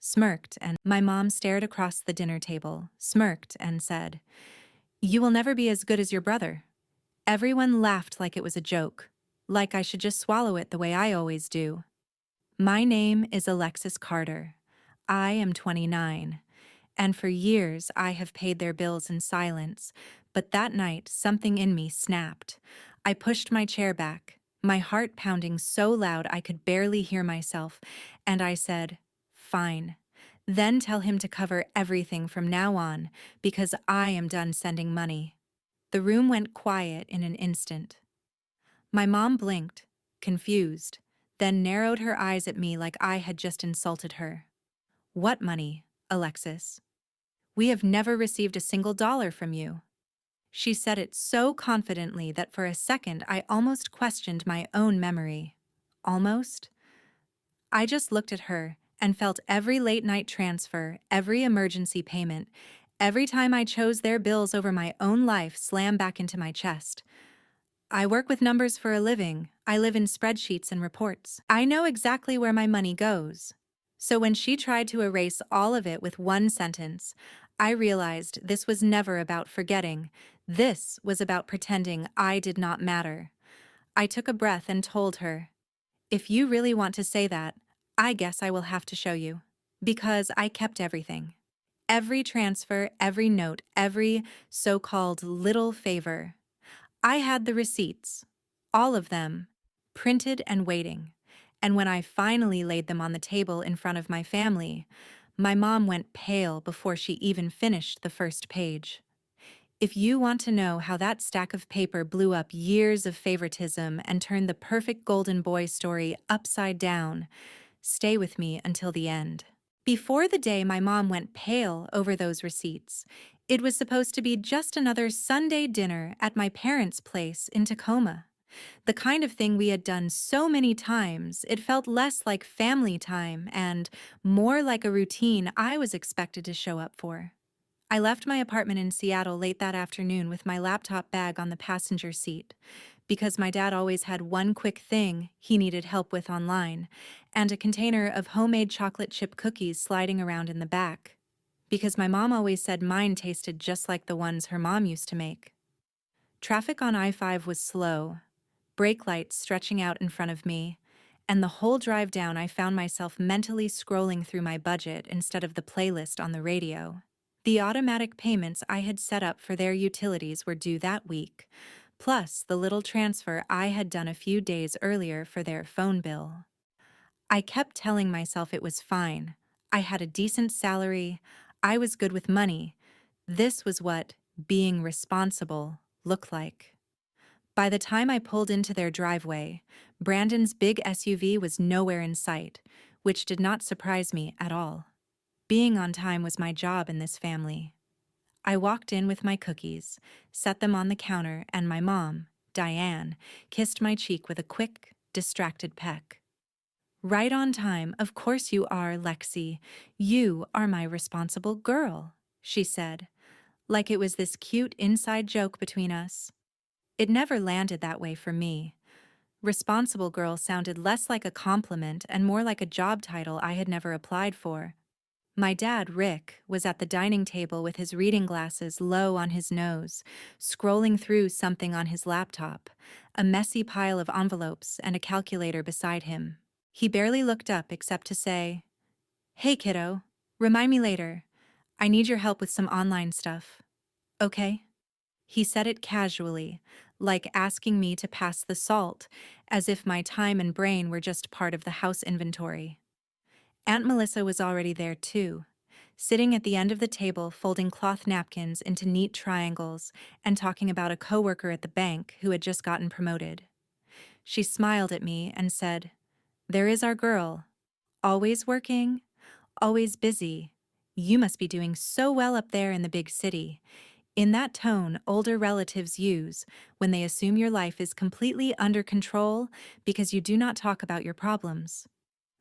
smirked, and my mom stared across the dinner table, smirked, and said, "You will never be as good as your brother." Everyone laughed like it was a joke, like I should just swallow it the way I always do. My name is Alexis Carter. I am 29, and for years I have paid their bills in silence, but that night something in me snapped. I pushed my chair back, my heart pounding so loud I could barely hear myself, and I said, "Fine. Then tell him to cover everything from now on, because I am done sending money." The room went quiet in an instant. My mom blinked, confused, then narrowed her eyes at me like I had just insulted her. "What money, Alexis? We have never received a single dollar from you." She said it so confidently that for a second I almost questioned my own memory. Almost? I just looked at her and felt every late-night transfer, every emergency payment, every time I chose their bills over my own life slam back into my chest. I work with numbers for a living. I live in spreadsheets and reports. I know exactly where my money goes. So when she tried to erase all of it with one sentence, I realized this was never about forgetting. This was about pretending I did not matter. I took a breath and told her, "If you really want to say that, I guess I will have to show you." Because I kept everything. Every transfer, every note, every so-called little favor. I had the receipts, all of them, printed and waiting. And when I finally laid them on the table in front of my family, my mom went pale before she even finished the first page. If you want to know how that stack of paper blew up years of favoritism and turned the perfect golden boy story upside down, stay with me until the end. Before the day my mom went pale over those receipts, it was supposed to be just another Sunday dinner at my parents' place in Tacoma. The kind of thing we had done so many times, it felt less like family time and more like a routine I was expected to show up for. I left my apartment in Seattle late that afternoon with my laptop bag on the passenger seat, because my dad always had one quick thing he needed help with online, and a container of homemade chocolate chip cookies sliding around in the back, because my mom always said mine tasted just like the ones her mom used to make. Traffic on I-5 was slow, brake lights stretching out in front of me, and the whole drive down I found myself mentally scrolling through my budget instead of the playlist on the radio. The automatic payments I had set up for their utilities were due that week, plus the little transfer I had done a few days earlier for their phone bill. I kept telling myself it was fine. I had a decent salary. I was good with money. This was what being responsible looked like. By the time I pulled into their driveway, Brandon's big SUV was nowhere in sight, which did not surprise me at all. Being on time was my job in this family. I walked in with my cookies, set them on the counter, and my mom, Diane, kissed my cheek with a quick, distracted peck. "Right on time, of course you are, Lexi. You are my responsible girl," she said, like it was this cute inside joke between us. It never landed that way for me. Responsible girl sounded less like a compliment and more like a job title I had never applied for. My dad, Rick, was at the dining table with his reading glasses low on his nose, scrolling through something on his laptop, a messy pile of envelopes and a calculator beside him. He barely looked up except to say, "Hey, kiddo, remind me later. I need your help with some online stuff. Okay?" He said it casually, like asking me to pass the salt, as if my time and brain were just part of the house inventory. Aunt Melissa was already there too, sitting at the end of the table folding cloth napkins into neat triangles and talking about a coworker at the bank who had just gotten promoted. She smiled at me and said, "There is our girl. Always working, always busy. You must be doing so well up there in the big city." In that tone older relatives use when they assume your life is completely under control because you do not talk about your problems.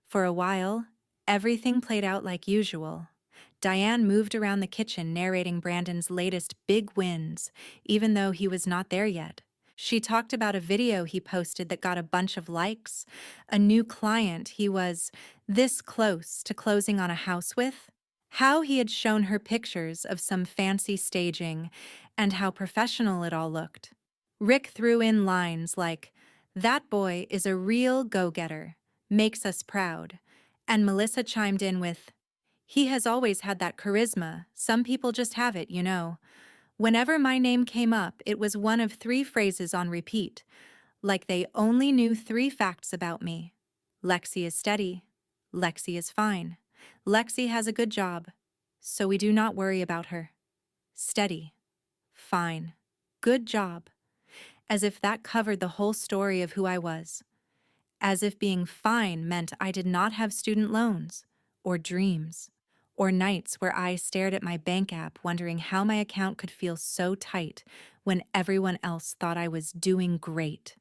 For a while, everything played out like usual. Diane moved around the kitchen narrating Brandon's latest big wins, even though he was not there yet. She talked about a video he posted that got a bunch of likes, a new client he was this close to closing on a house with, how he had shown her pictures of some fancy staging, and how professional it all looked. Rick threw in lines like, "That boy is a real go-getter, makes us proud," and Melissa chimed in with, "He has always had that charisma, some people just have it, you know." Whenever my name came up, it was one of three phrases on repeat, like they only knew three facts about me. Lexi is steady. Lexi is fine. Lexi has a good job, so we do not worry about her. Steady. Fine. Good job. As if that covered the whole story of who I was. As if being fine meant I did not have student loans, or dreams, or nights where I stared at my bank app wondering how my account could feel so tight when everyone else thought I was doing great.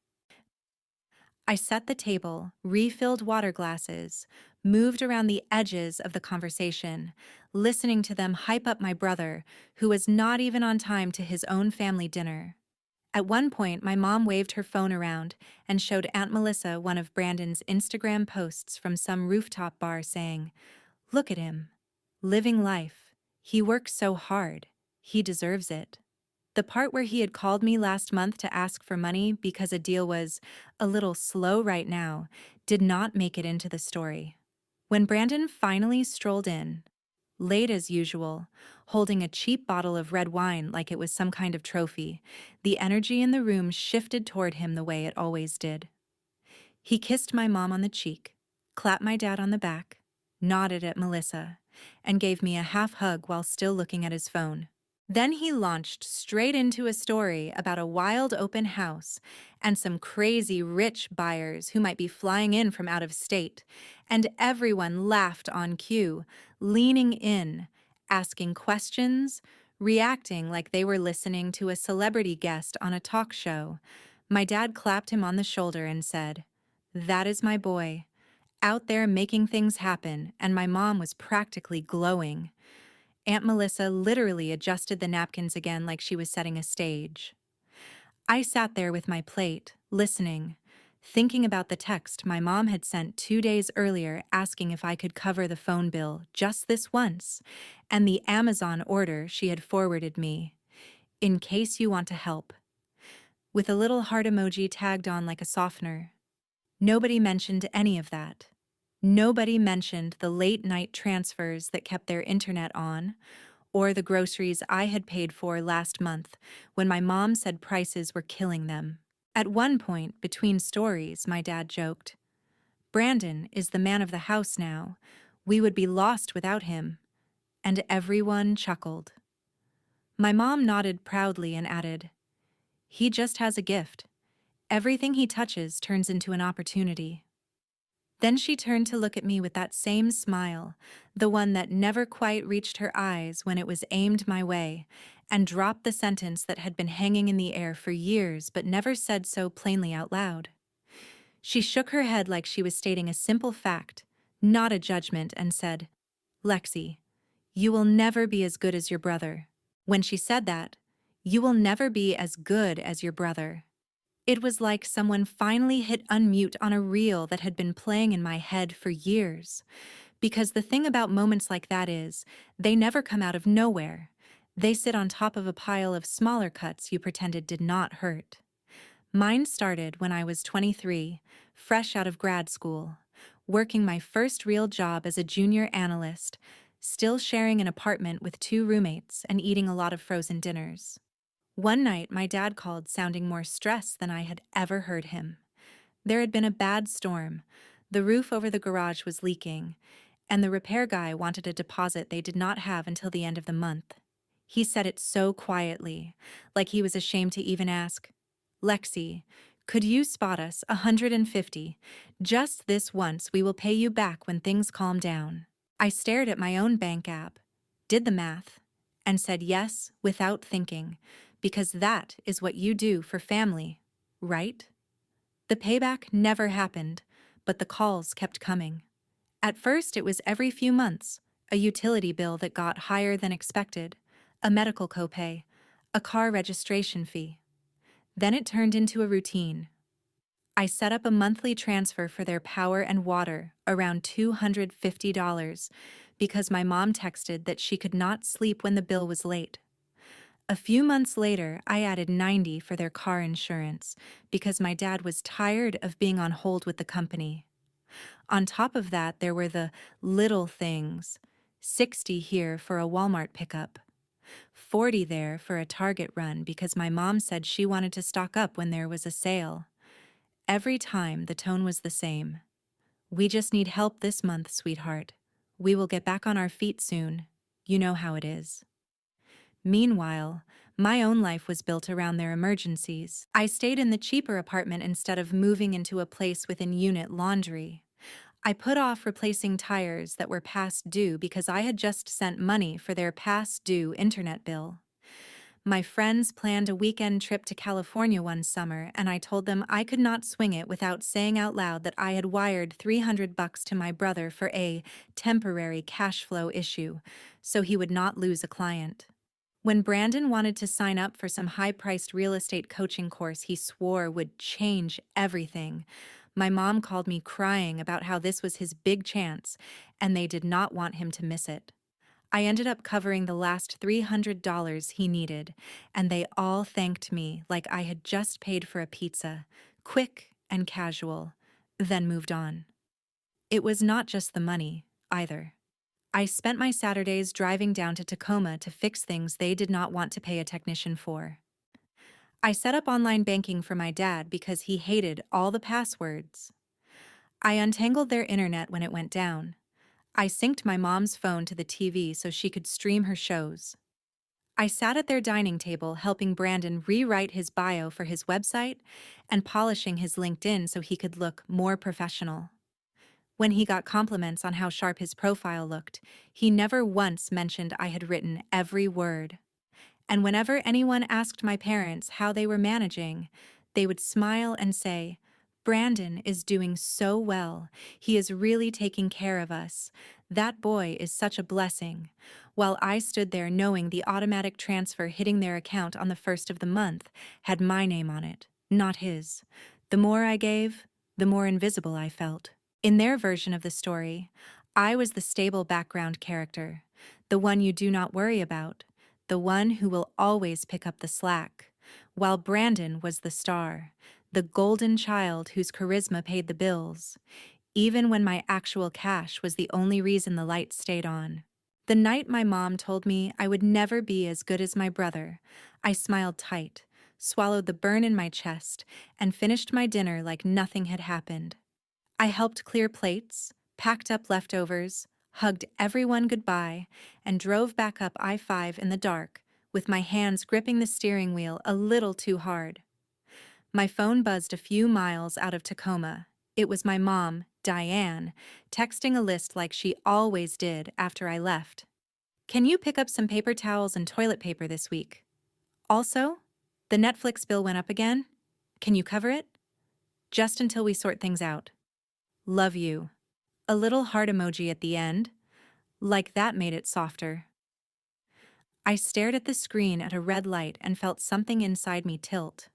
I set the table, refilled water glasses, moved around the edges of the conversation, listening to them hype up my brother, who was not even on time to his own family dinner. At one point, my mom waved her phone around and showed Aunt Melissa one of Brandon's Instagram posts from some rooftop bar saying, "Look at him. Living life. He works so hard. He deserves it." The part where he had called me last month to ask for money because a deal was a little slow right now did not make it into the story. When Brandon finally strolled in, late as usual, holding a cheap bottle of red wine like it was some kind of trophy, the energy in the room shifted toward him the way it always did. He kissed my mom on the cheek, clapped my dad on the back, nodded at Melissa, and gave me a half hug while still looking at his phone. Then he launched straight into a story about a wild open house and some crazy rich buyers who might be flying in from out of state, and everyone laughed on cue, leaning in, asking questions, reacting like they were listening to a celebrity guest on a talk show. My dad clapped him on the shoulder and said, "That is my boy, out there making things happen," and my mom was practically glowing. Aunt Melissa literally adjusted the napkins again like she was setting a stage. I sat there with my plate, listening, thinking about the text my mom had sent 2 days earlier asking if I could cover the phone bill just this once, and the Amazon order she had forwarded me, "In case you want to help," with a little heart emoji tagged on like a softener. Nobody mentioned any of that. Nobody mentioned the late-night transfers that kept their internet on, or the groceries I had paid for last month when my mom said prices were killing them. At one point, between stories, my dad joked, "Brandon is the man of the house now. We would be lost without him." And everyone chuckled. My mom nodded proudly and added, "He just has a gift. Everything he touches turns into an opportunity." Then she turned to look at me with that same smile, the one that never quite reached her eyes when it was aimed my way, and dropped the sentence that had been hanging in the air for years but never said so plainly out loud. She shook her head like she was stating a simple fact, not a judgment, and said, "Lexi, you will never be as good as your brother." When she said that, "You will never be as good as your brother," it was like someone finally hit unmute on a reel that had been playing in my head for years. Because the thing about moments like that is, they never come out of nowhere. They sit on top of a pile of smaller cuts you pretended did not hurt. Mine started when I was 23, fresh out of grad school, working my first real job as a junior analyst, still sharing an apartment with 2 roommates and eating a lot of frozen dinners. One night, my dad called sounding more stressed than I had ever heard him. There had been a bad storm. The roof over the garage was leaking, and the repair guy wanted a deposit they did not have until the end of the month. He said it so quietly, like he was ashamed to even ask, "Lexi, could you spot us 150? Just this once, we will pay you back when things calm down." I stared at my own bank app, did the math, and said yes without thinking, because that is what you do for family, right? The payback never happened, but the calls kept coming. At first, it was every few months, a utility bill that got higher than expected, a medical copay, a car registration fee. Then it turned into a routine. I set up a monthly transfer for their power and water, around $250, because my mom texted that she could not sleep when the bill was late. A few months later, I added 90 for their car insurance because my dad was tired of being on hold with the company. On top of that, there were the little things: 60 here for a Walmart pickup, 40 there for a Target run because my mom said she wanted to stock up when there was a sale. Every time, the tone was the same. We just need help this month, sweetheart. We will get back on our feet soon. You know how it is. Meanwhile, my own life was built around their emergencies. I stayed in the cheaper apartment instead of moving into a place with in-unit laundry. I put off replacing tires that were past due because I had just sent money for their past due internet bill. My friends planned a weekend trip to California one summer, and I told them I could not swing it without saying out loud that I had wired $300 to my brother for a temporary cash flow issue, so he would not lose a client. When Brandon wanted to sign up for some high-priced real estate coaching course he swore would change everything, my mom called me crying about how this was his big chance, and they did not want him to miss it. I ended up covering the last $300 he needed, and they all thanked me like I had just paid for a pizza, quick and casual, then moved on. It was not just the money, either. I spent my Saturdays driving down to Tacoma to fix things they did not want to pay a technician for. I set up online banking for my dad because he hated all the passwords. I untangled their internet when it went down. I synced my mom's phone to the TV so she could stream her shows. I sat at their dining table helping Brandon rewrite his bio for his website and polishing his LinkedIn so he could look more professional. When he got compliments on how sharp his profile looked, he never once mentioned I had written every word. And whenever anyone asked my parents how they were managing, they would smile and say, "Brandon is doing so well. He is really taking care of us. That boy is such a blessing." While I stood there knowing the automatic transfer hitting their account on the first of the month had my name on it, not his. The more I gave, the more invisible I felt. In their version of the story, I was the stable background character, the one you do not worry about, the one who will always pick up the slack, while Brandon was the star, the golden child whose charisma paid the bills, even when my actual cash was the only reason the lights stayed on. The night my mom told me I would never be as good as my brother, I smiled tight, swallowed the burn in my chest, and finished my dinner like nothing had happened. I helped clear plates, packed up leftovers, hugged everyone goodbye, and drove back up I-5 in the dark, with my hands gripping the steering wheel a little too hard. My phone buzzed a few miles out of Tacoma. It was my mom, Diane, texting a list like she always did after I left. "Can you pick up some paper towels and toilet paper this week? Also, the Netflix bill went up again. Can you cover it? Just until we sort things out. Love you." A little heart emoji at the end, like that made it softer. I stared at the screen at a red light and felt something inside me tilt.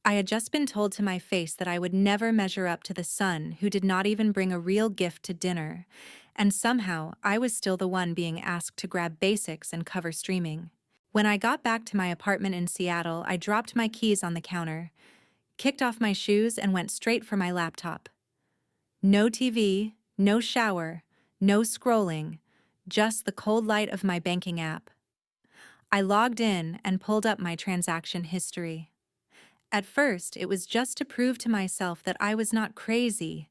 I had just been told to my face that I would never measure up to the son who did not even bring a real gift to dinner, and somehow I was still the one being asked to grab basics and cover streaming. When I got back to my apartment in Seattle, I dropped my keys on the counter, kicked off my shoes, and went straight for my laptop. No TV, no shower, no scrolling, just the cold light of my banking app. I logged in and pulled up my transaction history. At first, it was just to prove to myself that I was not crazy,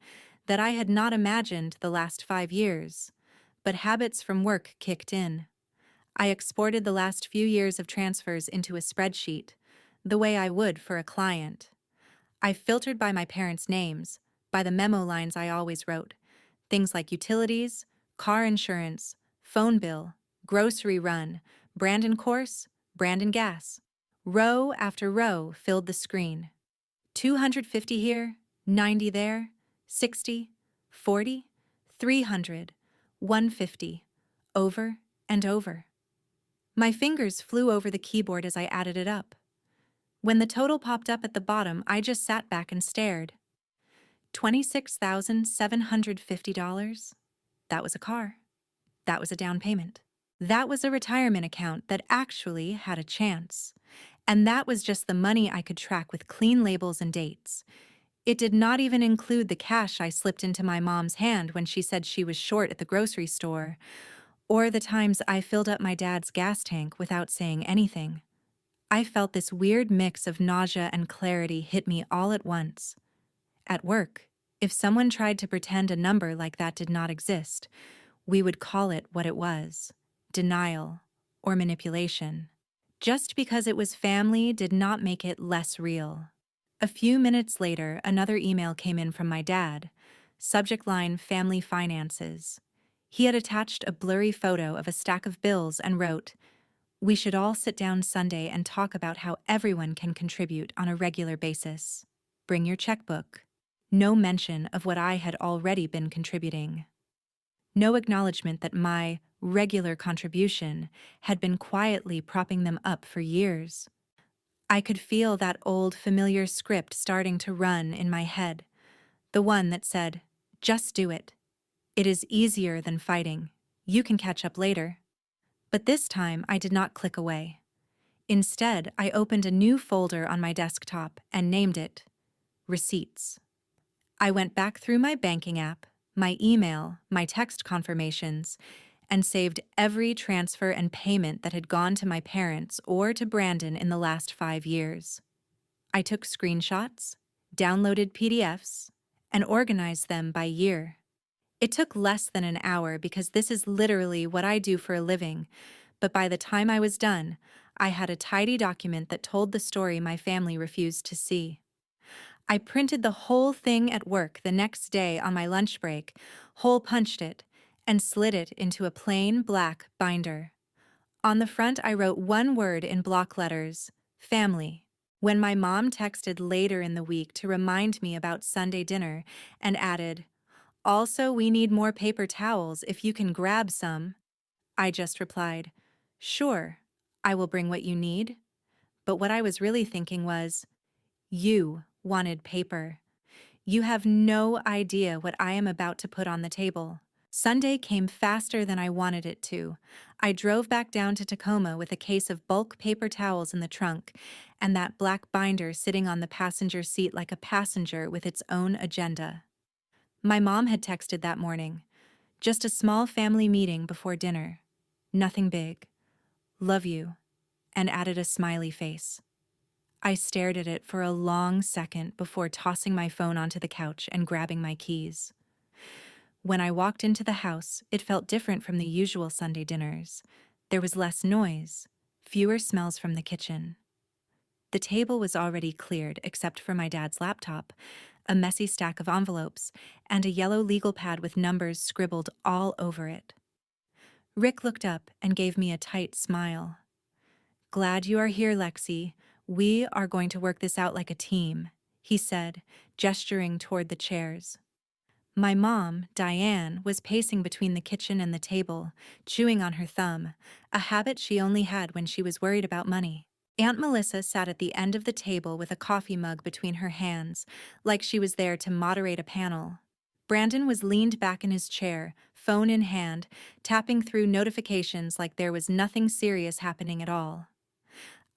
that I had not imagined the last 5 years. But habits from work kicked in. I exported the last few years of transfers into a spreadsheet, the way I would for a client. I filtered by my parents' names, by the memo lines I always wrote, things like utilities, car insurance, phone bill, grocery run, Brandon course, Brandon gas. Row after row filled the screen. 250 here, 90 there, 60, 40, 300, 150, over and over. My fingers flew over the keyboard as I added it up. When the total popped up at the bottom, I just sat back and stared. $26,750? That was a car. That was a down payment. That was a retirement account that actually had a chance. And that was just the money I could track with clean labels and dates. It did not even include the cash I slipped into my mom's hand when she said she was short at the grocery store, or the times I filled up my dad's gas tank without saying anything. I felt this weird mix of nausea and clarity hit me all at once. At work, if someone tried to pretend a number like that did not exist, we would call it what it was: denial or manipulation. Just because it was family did not make it less real. A few minutes later, another email came in from my dad. Subject line: Family Finances. He had attached a blurry photo of a stack of bills and wrote, "We should all sit down Sunday and talk about how everyone can contribute on a regular basis. Bring your checkbook." No mention of what I had already been contributing. No acknowledgement that my regular contribution had been quietly propping them up for years. I could feel that old familiar script starting to run in my head, the one that said, "Just do it. It is easier than fighting. You can catch up later." But this time I did not click away. Instead, I opened a new folder on my desktop and named it Receipts. I went back through my banking app, my email, my text confirmations, and saved every transfer and payment that had gone to my parents or to Brandon in the last 5 years. I took screenshots, downloaded PDFs, and organized them by year. It took less than an hour because this is literally what I do for a living, but by the time I was done, I had a tidy document that told the story my family refused to see. I printed the whole thing at work the next day on my lunch break, hole punched it, and slid it into a plain black binder. On the front, I wrote one word in block letters: family. When my mom texted later in the week to remind me about Sunday dinner and added, "Also, we need more paper towels if you can grab some," I just replied, "Sure, I will bring what you need." But what I was really thinking was, you wanted paper. You have no idea what I am about to put on the table. Sunday came faster than I wanted it to. I drove back down to Tacoma with a case of bulk paper towels in the trunk and that black binder sitting on the passenger seat like a passenger with its own agenda. My mom had texted that morning. Just a small family meeting before dinner. Nothing big. Love you. And added a smiley face. I stared at it for a long second before tossing my phone onto the couch and grabbing my keys. When I walked into the house, it felt different from the usual Sunday dinners. There was less noise, fewer smells from the kitchen. The table was already cleared except for my dad's laptop, a messy stack of envelopes, and a yellow legal pad with numbers scribbled all over it. Rick looked up and gave me a tight smile. "Glad you are here, Lexi. We are going to work this out like a team," he said, gesturing toward the chairs. My mom, Diane, was pacing between the kitchen and the table, chewing on her thumb, a habit she only had when she was worried about money. Aunt Melissa sat at the end of the table with a coffee mug between her hands, like she was there to moderate a panel. Brandon was leaned back in his chair, phone in hand, tapping through notifications like there was nothing serious happening at all.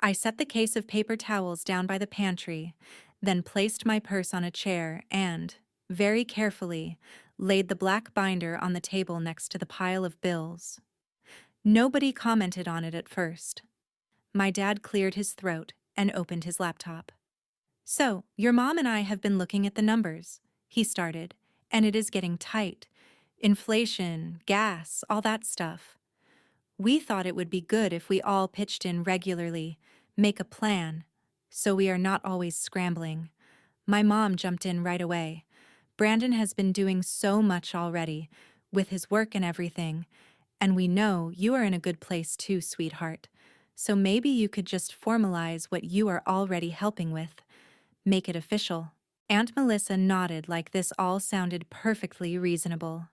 I set the case of paper towels down by the pantry, then placed my purse on a chair and, very carefully, laid the black binder on the table next to the pile of bills. Nobody commented on it at first. My dad cleared his throat and opened his laptop. "So, your mom and I have been looking at the numbers," he started, "and it is getting tight. Inflation, gas, all that stuff. We thought it would be good if we all pitched in regularly, make a plan, so we are not always scrambling." My mom jumped in right away. "Brandon has been doing so much already, with his work and everything, and we know you are in a good place too, sweetheart. So maybe you could just formalize what you are already helping with. Make it official." Aunt Melissa nodded like this all sounded perfectly reasonable.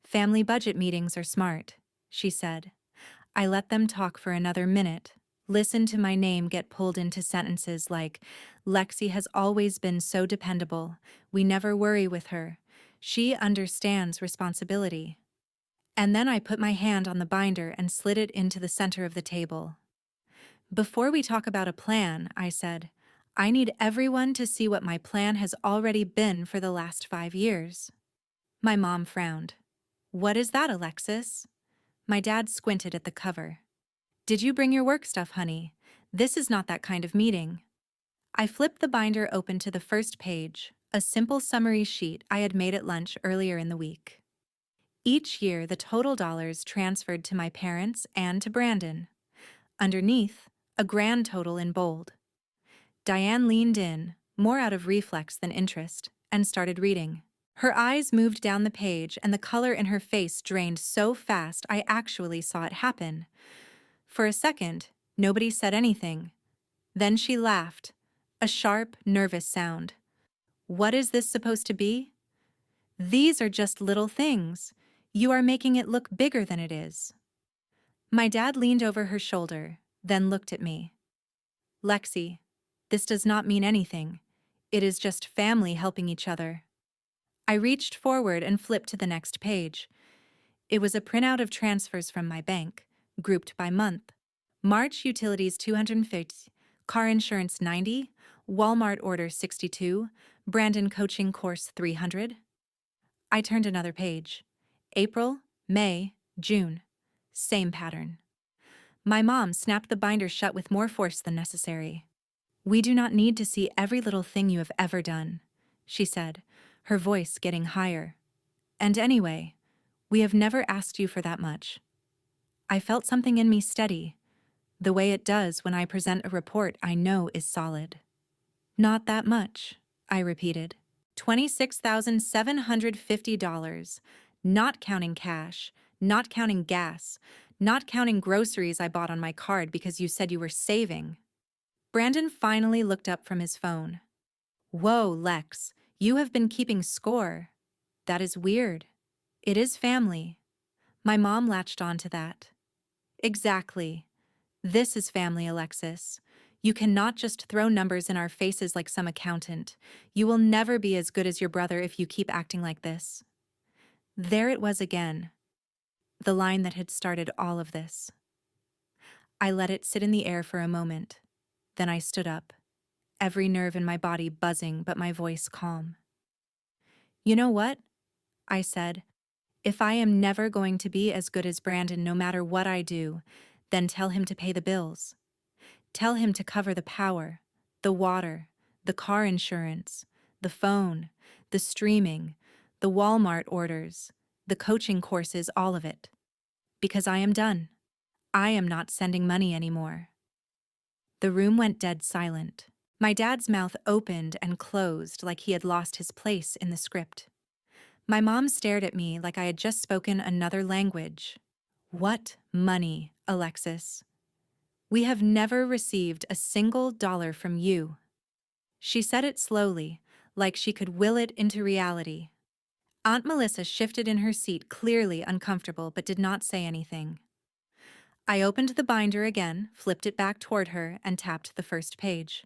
"Family budget meetings are smart," she said. I let them talk for another minute, Listen to my name get pulled into sentences like, Lexi has always been so dependable. We never worry with her. She understands responsibility. And then I put my hand on the binder and slid it into the center of the table. Before we talk about a plan, I said, I need everyone to see what my plan has already been for the last 5 years. My mom frowned. What is that, Alexis? My dad squinted at the cover. Did you bring your work stuff, honey? This is not that kind of meeting. I flipped the binder open to the first page, a simple summary sheet I had made at lunch earlier in the week. Each year, the total dollars transferred to my parents and to Brandon. Underneath, a grand total in bold. Diane leaned in, more out of reflex than interest, and started reading. Her eyes moved down the page and the color in her face drained so fast I actually saw it happen. For a second, nobody said anything. Then she laughed, a sharp, nervous sound. What is this supposed to be? These are just little things. You are making it look bigger than it is. My dad leaned over her shoulder, then looked at me. Lexi, this does not mean anything. It is just family helping each other. I reached forward and flipped to the next page. It was a printout of transfers from my bank, grouped by month. March utilities 250, car insurance 90, Walmart order 62, Brandon coaching course 300. I turned another page. April, May, June. Same pattern. My mom snapped the binder shut with more force than necessary. We do not need to see every little thing you have ever done, she said, her voice getting higher. And anyway, we have never asked you for that much. I felt something in me steady, the way it does when I present a report I know is solid. Not that much, I repeated. $26,750, not counting cash, not counting gas, not counting groceries I bought on my card because you said you were saving. Brandon finally looked up from his phone. Whoa, Lex, you have been keeping score. That is weird. It is family. My mom latched on to that. Exactly. This is family, Alexis. You cannot just throw numbers in our faces like some accountant. You will never be as good as your brother if you keep acting like this. There it was again. The line that had started all of this. I let it sit in the air for a moment. Then I stood up, every nerve in my body buzzing but my voice calm. You know what? I said. If I am never going to be as good as Brandon no matter what I do, then tell him to pay the bills. Tell him to cover the power, the water, the car insurance, the phone, the streaming, the Walmart orders, the coaching courses, all of it. Because I am done. I am not sending money anymore. The room went dead silent. My dad's mouth opened and closed like he had lost his place in the script. My mom stared at me like I had just spoken another language. What money, Alexis? We have never received a single dollar from you. She said it slowly, like she could will it into reality. Aunt Melissa shifted in her seat, clearly uncomfortable, but did not say anything. I opened the binder again, flipped it back toward her, and tapped the first page.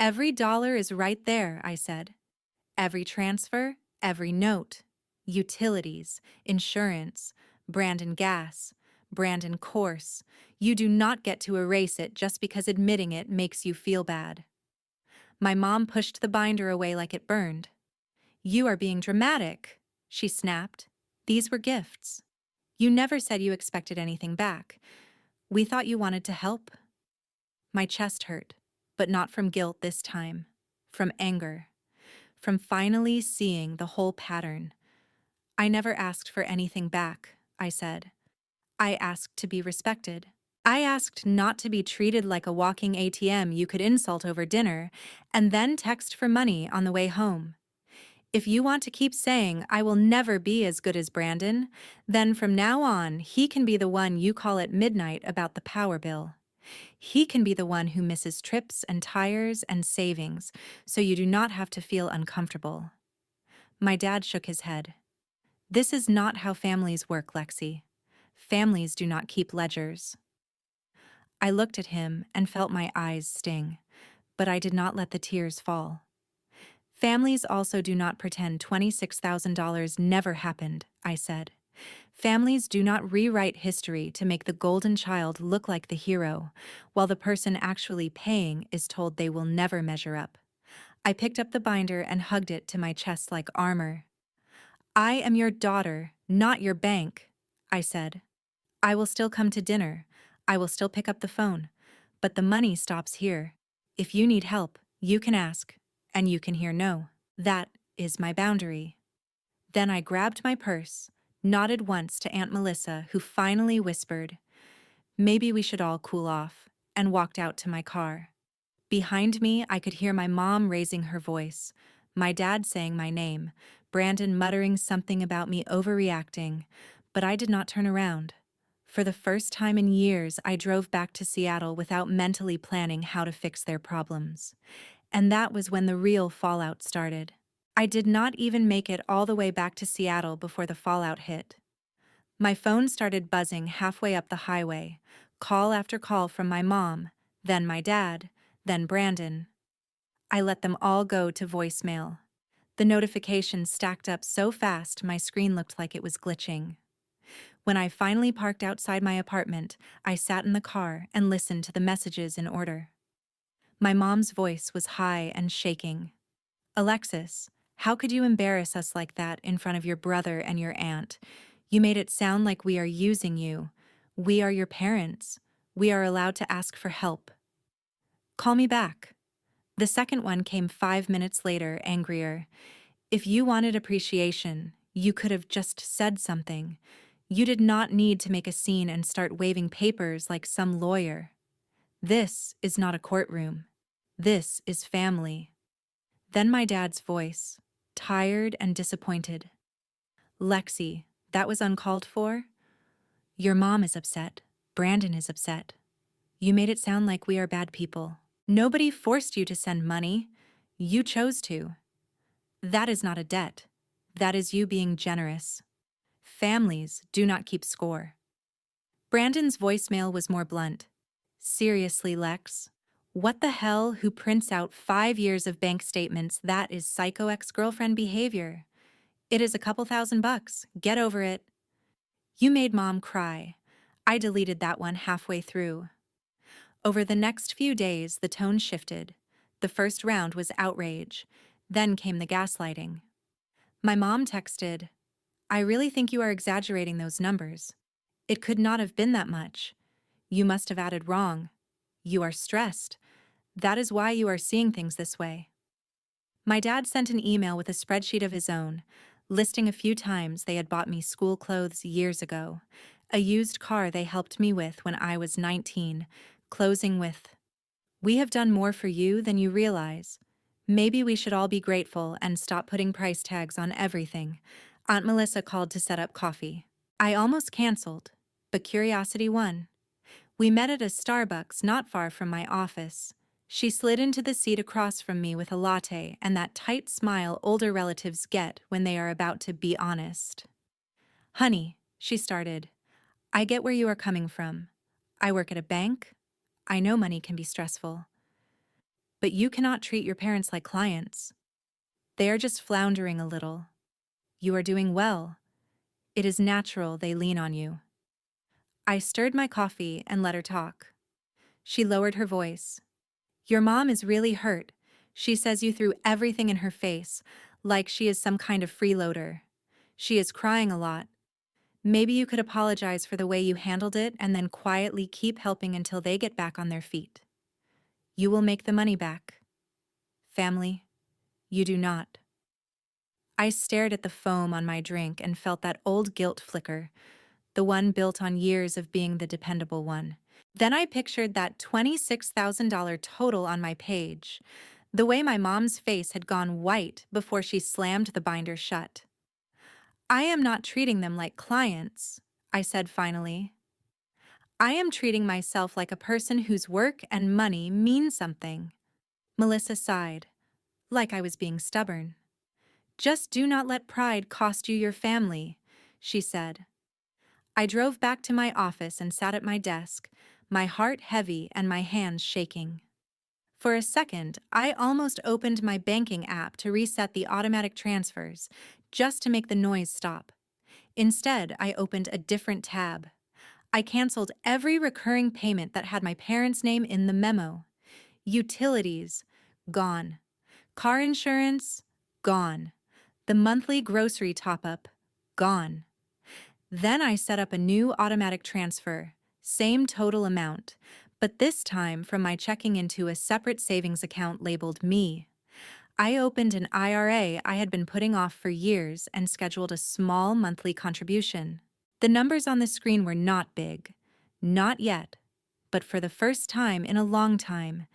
Every dollar is right there, I said. Every transfer, every note. Utilities, insurance, Brandon gas, Brandon course. You do not get to erase it just because admitting it makes you feel bad. My mom pushed the binder away like it burned. You are being dramatic, she snapped. These were gifts. You never said you expected anything back. We thought you wanted to help. My chest hurt, but not from guilt this time, from anger, from finally seeing the whole pattern. I never asked for anything back, I said. I asked to be respected. I asked not to be treated like a walking ATM you could insult over dinner and then text for money on the way home. If you want to keep saying I will never be as good as Brandon, then from now on he can be the one you call at midnight about the power bill. He can be the one who misses trips and tires and savings, so you do not have to feel uncomfortable. My dad shook his head. This is not how families work, Lexi. Families do not keep ledgers. I looked at him and felt my eyes sting, but I did not let the tears fall. Families also do not pretend $26,000 never happened, I said. Families do not rewrite history to make the golden child look like the hero, while the person actually paying is told they will never measure up. I picked up the binder and hugged it to my chest like armor. I am your daughter, not your bank, I said. I will still come to dinner. I will still pick up the phone. But the money stops here. If you need help, you can ask, and you can hear no. That is my boundary. Then I grabbed my purse, nodded once to Aunt Melissa, who finally whispered, "Maybe we should all cool off," and walked out to my car. Behind me, I could hear my mom raising her voice, my dad saying my name, Brandon muttering something about me overreacting, but I did not turn around. For the first time in years, I drove back to Seattle without mentally planning how to fix their problems. And that was when the real fallout started. I did not even make it all the way back to Seattle before the fallout hit. My phone started buzzing halfway up the highway, call after call from my mom, then my dad, then Brandon. I let them all go to voicemail. The notifications stacked up so fast my screen looked like it was glitching. When I finally parked outside my apartment, I sat in the car and listened to the messages in order. My mom's voice was high and shaking. "Alexis, how could you embarrass us like that in front of your brother and your aunt? You made it sound like we are using you. We are your parents. We are allowed to ask for help. Call me back." The second one came 5 minutes later, angrier. "If you wanted appreciation, you could have just said something. You did not need to make a scene and start waving papers like some lawyer. This is not a courtroom. This is family." Then my dad's voice, tired and disappointed. "Lexi, that was uncalled for? Your mom is upset. Brandon is upset. You made it sound like we are bad people. Nobody forced you to send money. You chose to. That is not a debt. That is you being generous. Families do not keep score." Brandon's voicemail was more blunt. "Seriously, Lex. What the hell? Who prints out 5 years of bank statements? That is psycho ex-girlfriend behavior. It is a couple $1,000. Get over it." You made mom cry. I deleted that one halfway through. Over the next few days, the tone shifted. The first round was outrage. Then came the gaslighting. My mom texted, "I really think you are exaggerating those numbers. It could not have been that much. You must have added wrong. You are stressed. That is why you are seeing things this way." My dad sent an email with a spreadsheet of his own, listing a few times they had bought me school clothes years ago, a used car they helped me with when I was 19, closing with, "We have done more for you than you realize. Maybe we should all be grateful and stop putting price tags on everything." Aunt Melissa called to set up coffee. I almost canceled, but curiosity won. We met at a Starbucks not far from my office. She slid into the seat across from me with a latte and that tight smile older relatives get when they are about to be honest. "Honey," she started, "I get where you are coming from. I work at a bank. I know money can be stressful. But you cannot treat your parents like clients. They are just floundering a little. You are doing well. It is natural they lean on you." I stirred my coffee and let her talk. She lowered her voice. "Your mom is really hurt. She says you threw everything in her face, like she is some kind of freeloader. She is crying a lot. Maybe you could apologize for the way you handled it and then quietly keep helping until they get back on their feet. You will make the money back. Family, you do not." I stared at the foam on my drink and felt that old guilt flicker, the one built on years of being the dependable one. Then I pictured that $26,000 total on my page, the way my mom's face had gone white before she slammed the binder shut. "I am not treating them like clients," I said finally. "I am treating myself like a person whose work and money mean something." Melissa sighed, like I was being stubborn. "Just do not let pride cost you your family," she said. I drove back to my office and sat at my desk, my heart heavy and my hands shaking. For a second, I almost opened my banking app to reset the automatic transfers, just to make the noise stop. Instead, I opened a different tab. I canceled every recurring payment that had my parents' name in the memo. Utilities, gone. Car insurance, gone. The monthly grocery top-up, gone. Then I set up a new automatic transfer, same total amount, but this time from my checking into a separate savings account labeled Me. I opened an IRA I had been putting off for years and scheduled a small monthly contribution. The numbers on the screen were not big, not yet, but for the first time in a long time,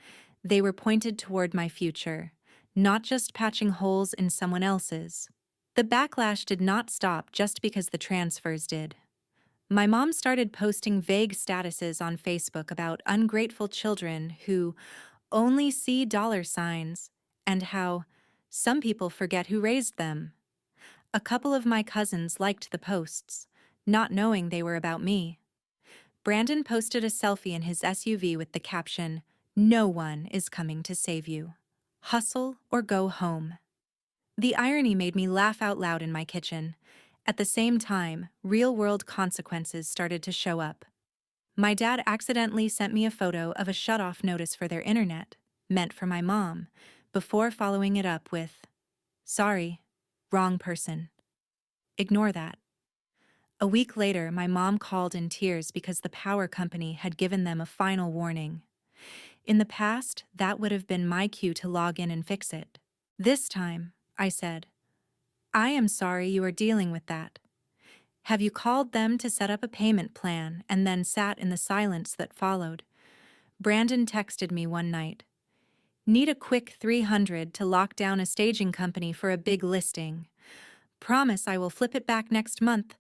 they were pointed toward my future, not just patching holes in someone else's. The backlash did not stop just because the transfers did. My mom started posting vague statuses on Facebook about ungrateful children who only see dollar signs and how some people forget who raised them. A couple of my cousins liked the posts, not knowing they were about me. Brandon posted a selfie in his SUV with the caption, "No one is coming to save you. Hustle or go home." The irony made me laugh out loud in my kitchen. At the same time, real-world consequences started to show up. My dad accidentally sent me a photo of a shut-off notice for their internet, meant for my mom, before following it up with, "Sorry, wrong person. Ignore that." A week later, my mom called in tears because the power company had given them a final warning. In the past, that would have been my cue to log in and fix it. This time, I said, "I am sorry you are dealing with that. Have you called them to set up a payment plan and then sat in the silence that followed?" Brandon texted me one night. "Need a quick 300 to lock down a staging company for a big listing. Promise I will flip it back next month.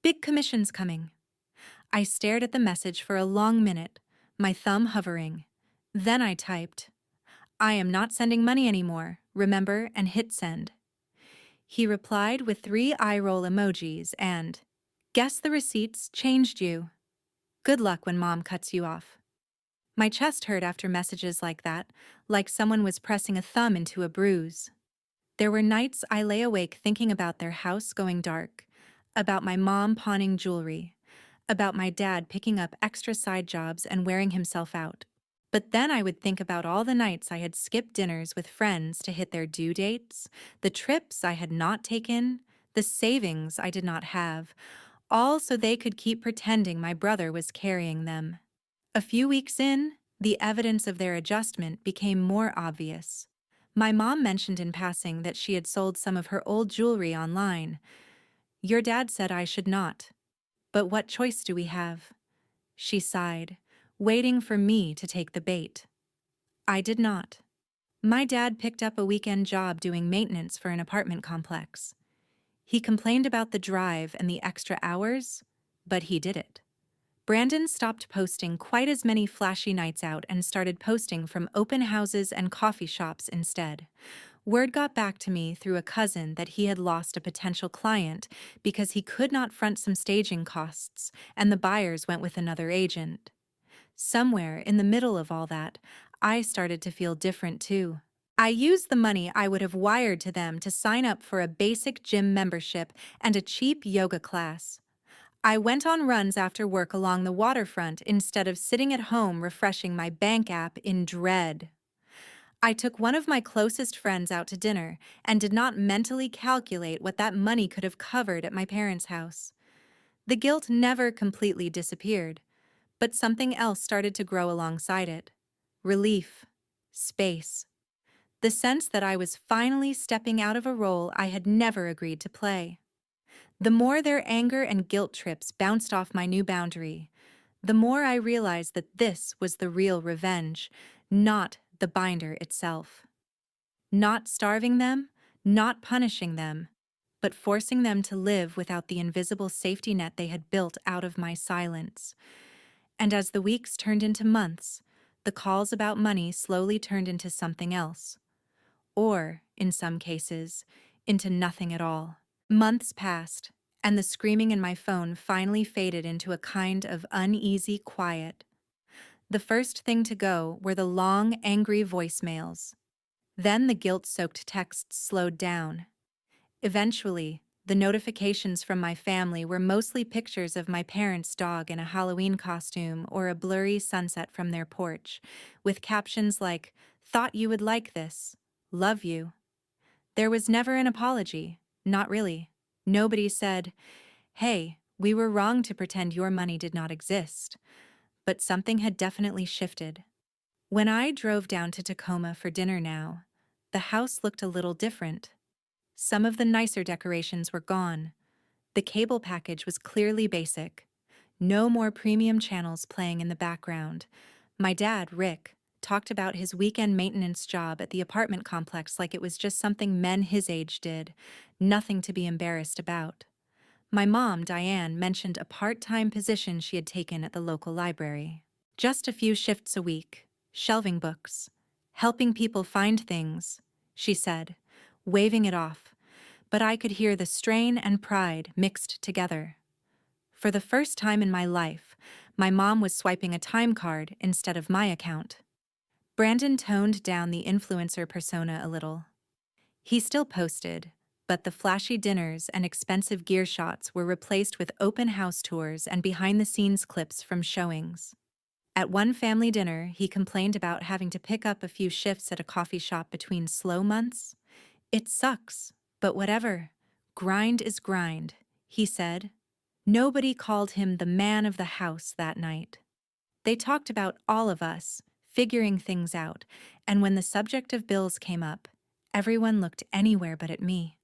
Big commission's coming." I stared at the message for a long minute, my thumb hovering. Then I typed, "I am not sending money anymore, remember," and hit send. He replied with 3 eye-roll emojis and, "Guess the receipts changed you. Good luck when mom cuts you off." My chest hurt after messages like that, like someone was pressing a thumb into a bruise. There were nights I lay awake thinking about their house going dark, about my mom pawning jewelry, about my dad picking up extra side jobs and wearing himself out. But then I would think about all the nights I had skipped dinners with friends to hit their due dates, the trips I had not taken, the savings I did not have, all so they could keep pretending my brother was carrying them. A few weeks in, the evidence of their adjustment became more obvious. My mom mentioned in passing that she had sold some of her old jewelry online. "Your dad said I should not. But what choice do we have?" She sighed, waiting for me to take the bait. I did not. My dad picked up a weekend job doing maintenance for an apartment complex. He complained about the drive and the extra hours, but he did it. Brandon stopped posting quite as many flashy nights out and started posting from open houses and coffee shops instead. Word got back to me through a cousin that he had lost a potential client because he could not front some staging costs, and the buyers went with another agent. Somewhere in the middle of all that, I started to feel different too. I used the money I would have wired to them to sign up for a basic gym membership and a cheap yoga class. I went on runs after work along the waterfront instead of sitting at home refreshing my bank app in dread. I took one of my closest friends out to dinner and did not mentally calculate what that money could have covered at my parents' house. The guilt never completely disappeared, but something else started to grow alongside it. Relief. Space. The sense that I was finally stepping out of a role I had never agreed to play. The more their anger and guilt trips bounced off my new boundary, the more I realized that this was the real revenge, not the binder itself. Not starving them, not punishing them, but forcing them to live without the invisible safety net they had built out of my silence. And as the weeks turned into months, the calls about money slowly turned into something else. Or, in some cases, into nothing at all. Months passed, and the screaming in my phone finally faded into a kind of uneasy quiet. The first thing to go were the long, angry voicemails. Then the guilt-soaked texts slowed down. Eventually, the notifications from my family were mostly pictures of my parents' dog in a Halloween costume or a blurry sunset from their porch, with captions like, "Thought you would like this. Love you." There was never an apology. Not really. Nobody said, "Hey, we were wrong to pretend your money did not exist." But something had definitely shifted. When I drove down to Tacoma for dinner now, the house looked a little different. Some of the nicer decorations were gone. The cable package was clearly basic. No more premium channels playing in the background. My dad, Rick, talked about his weekend maintenance job at the apartment complex like it was just something men his age did, nothing to be embarrassed about. My mom, Diane, mentioned a part-time position she had taken at the local library. Just a few shifts a week, shelving books, helping people find things, she said, waving it off, but I could hear the strain and pride mixed together. For the first time in my life, my mom was swiping a time card instead of my account. Brandon toned down the influencer persona a little. He still posted, but the flashy dinners and expensive gear shots were replaced with open house tours and behind-the-scenes clips from showings. At one family dinner, he complained about having to pick up a few shifts at a coffee shop between slow months. "It sucks, but whatever. Grind is grind," he said. Nobody called him the man of the house that night. They talked about all of us, figuring things out, and when the subject of bills came up, everyone looked anywhere but at me.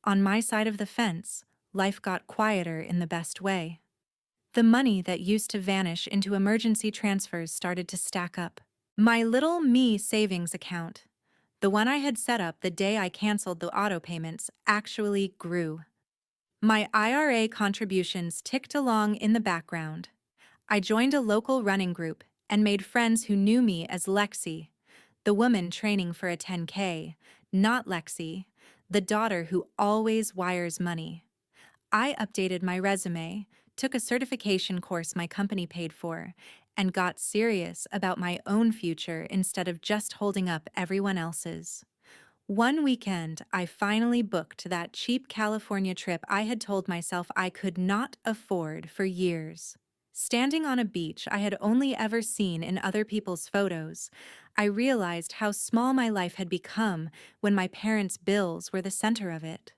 On my side of the fence, life got quieter in the best way. The money that used to vanish into emergency transfers started to stack up. My little me savings account, the one I had set up the day I canceled the auto payments, actually grew. My IRA contributions ticked along in the background. I joined a local running group and made friends who knew me as Lexi, the woman training for a 10K, not Lexi, the daughter who always wires money. I updated my resume, took a certification course my company paid for, and got serious about my own future instead of just holding up everyone else's. One weekend, I finally booked that cheap California trip I had told myself I could not afford for years. Standing on a beach I had only ever seen in other people's photos, I realized how small my life had become when my parents' bills were the center of it.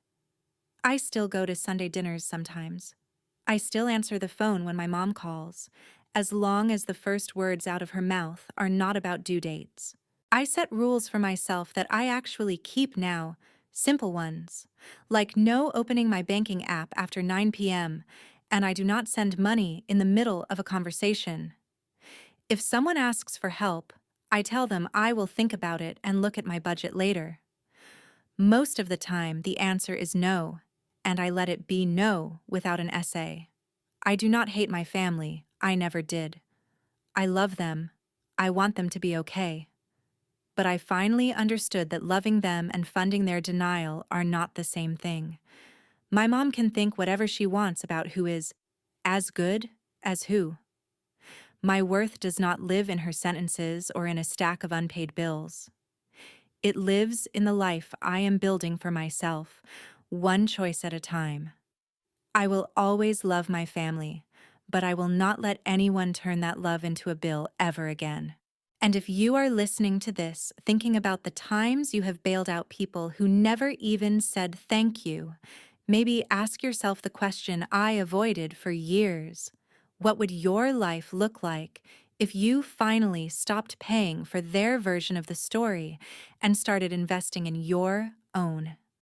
I still go to Sunday dinners sometimes. I still answer the phone when my mom calls, as long as the first words out of her mouth are not about due dates. I set rules for myself that I actually keep now, simple ones, like no opening my banking app after 9 p.m., and I do not send money in the middle of a conversation. If someone asks for help, I tell them I will think about it and look at my budget later. Most of the time, the answer is no, and I let it be no without an essay. I do not hate my family. I never did. I love them. I want them to be okay. But I finally understood that loving them and funding their denial are not the same thing. My mom can think whatever she wants about who is as good as who. My worth does not live in her sentences or in a stack of unpaid bills. It lives in the life I am building for myself, one choice at a time. I will always love my family, but I will not let anyone turn that love into a bill ever again. And if you are listening to this, thinking about the times you have bailed out people who never even said thank you, maybe ask yourself the question I avoided for years. What would your life look like if you finally stopped paying for their version of the story and started investing in your own?